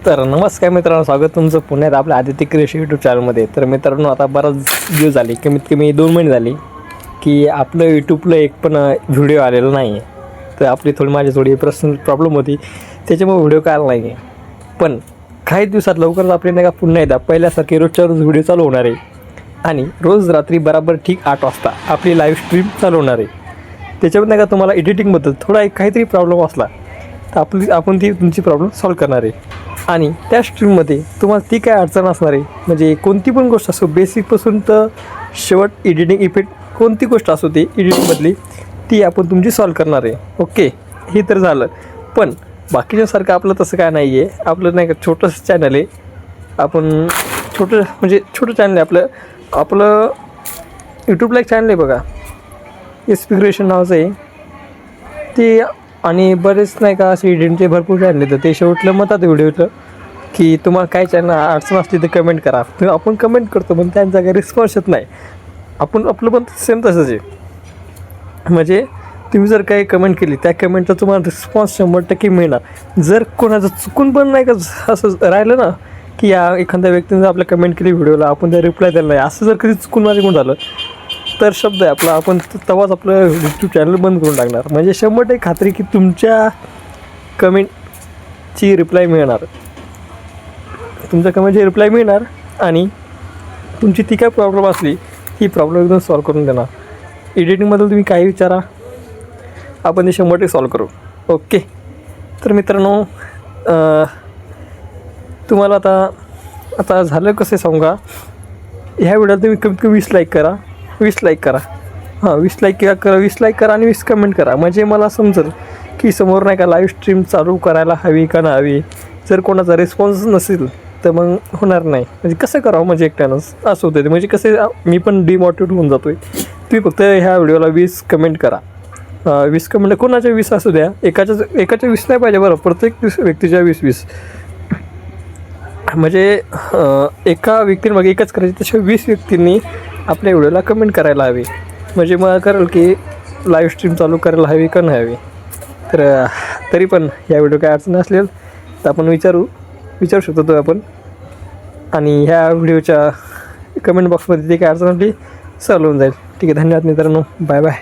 तर नमस्कार मित्रांनो, स्वागत तुमचं पुण्यात आपल्या आदित्य क्रिएशन यूट्यूब चॅनलमध्ये. तर मित्रांनो, आता बराच दिवस झाले, कमीत कमी 2 महिने झाले की आपलं यूट्यूबला एक पण व्हिडिओ आलेला नाही आहे. तर आपली माझी पर्सनल प्रॉब्लेम होती, त्याच्यामुळे व्हिडिओ काय आला नाही आहे. पण काही दिवसात लवकरच आपले नाही का पुन्हा एकदा पहिल्यासारखे रोजच्या रोज व्हिडिओ चालू होणार आहे आणि रोज रात्री बराबर ठीक 8 वाजता आपली लाईव्ह स्ट्रीम चालू होणार आहे. त्याच्यावर नाही का तुम्हाला एडिटिंगबद्दल थोडा काहीतरी प्रॉब्लेम असला तर आपण ती तुमची प्रॉब्लेम सॉल्व करणार आहे. आणि त्या स्ट्रीममध्ये तुम्हाला ती काय अडचण असणार आहे, म्हणजे कोणती पण गोष्ट असो, बेसिकपासून तर शेवट एडिटिंग इफेक्ट कोणती गोष्ट असो ती एडिटिंगमधली, ती आपण तुमची सॉल्व करणार आहे. ओके, हे तर झालं. पण बाकीच्यासारखं आपलं तसं काय नाही आहे. आपलं नाही का छोटंसं चॅनल आहे. आपण छोटं चॅनल आहे आपलं यूट्यूबला एक चॅनल आहे बघा, एसपी क्रिएशन नावाचं आहे ते. आणि बरेच नाही का असे एडिटिंगचे भरपूर चॅनल येतं. ते शेवटलं म्हणतात व्हिडिओचं की तुम्हाला काय चॅनल अडचण असली तर कमेंट करा. तर आपण कमेंट करतो, पण त्यांचा काही रिस्पॉन्स येत नाही. आपलं पण सेम तसंच आहे. म्हणजे तुम्ही जर काही कमेंट केली, त्या कमेंटचा तुम्हाला रिस्पॉन्स 100% मिळणार. जर कोणाचं चुकून पण नाही का असं राहिलं ना की या एखाद्या व्यक्तीने आपल्या कमेंट केली व्हिडिओला, आपण त्या रिप्लाय दिला नाही, असं जर कधी चुकून माझ्याकडून झालं तर शब्द आहे आपला, आपण तेव्हाच आपलं यूट्यूब चॅनल बंद करून टाकणार. म्हणजे 100% खात्री की तुमच्या कमेंटची रिप्लाय मिळणार, आणि तुमची ती काय प्रॉब्लेम असली ही प्रॉब्लेम एकदम सॉल्व करून देणार. एडिटिंगबद्दल तुम्ही काही विचारा, आपण ते 100% सॉल्व करू. ओके, तर मित्रांनो, तुम्हाला आता झालं कसं सांगू का, ह्या व्हिडिओला तुम्ही कमीत कमी 20 लाईक करा. 20 लाईक करा आणि 20 कमेंट करा. म्हणजे मला समजेल की समोर नाही का लाईव्ह स्ट्रीम चालू करायला हवी का ना हवी. जर कोणाचा रिस्पॉन्स नसेल तर मग होणार नाही. म्हणजे कसं करावं, म्हणजे एकट्यानंच असं होतं. म्हणजे कसं मी पण डिमोटिवेट होऊन जातो आहे. तुम्ही फक्त ह्या व्हिडिओला 20 कमेंट करा. 20 कमेंट कोणाच्या 20 असू द्या, एकाच्या 20 नाही पाहिजे बरं, प्रत्येक व्यक्तीच्या 20 म्हणजे एका व्यक्तींमागे एकच करायची, तशा 20 व्यक्तींनी आपल्या व्हिडिओला कमेंट करायला हवी. म्हणजे मला कळेल की लाईव्ह स्ट्रीम चालू करायला हवी का नाही हवी. तर तरी पण ह्या व्हिडिओ काय अडचण असलेल तर आपण विचारू शकतो तो आपण. आणि ह्या व्हिडिओच्या कमेंट बॉक्समध्ये ती काय अडचण असली सॉल्व होऊन जाईल. ठीक आहे, धन्यवाद मित्रांनो, बाय बाय.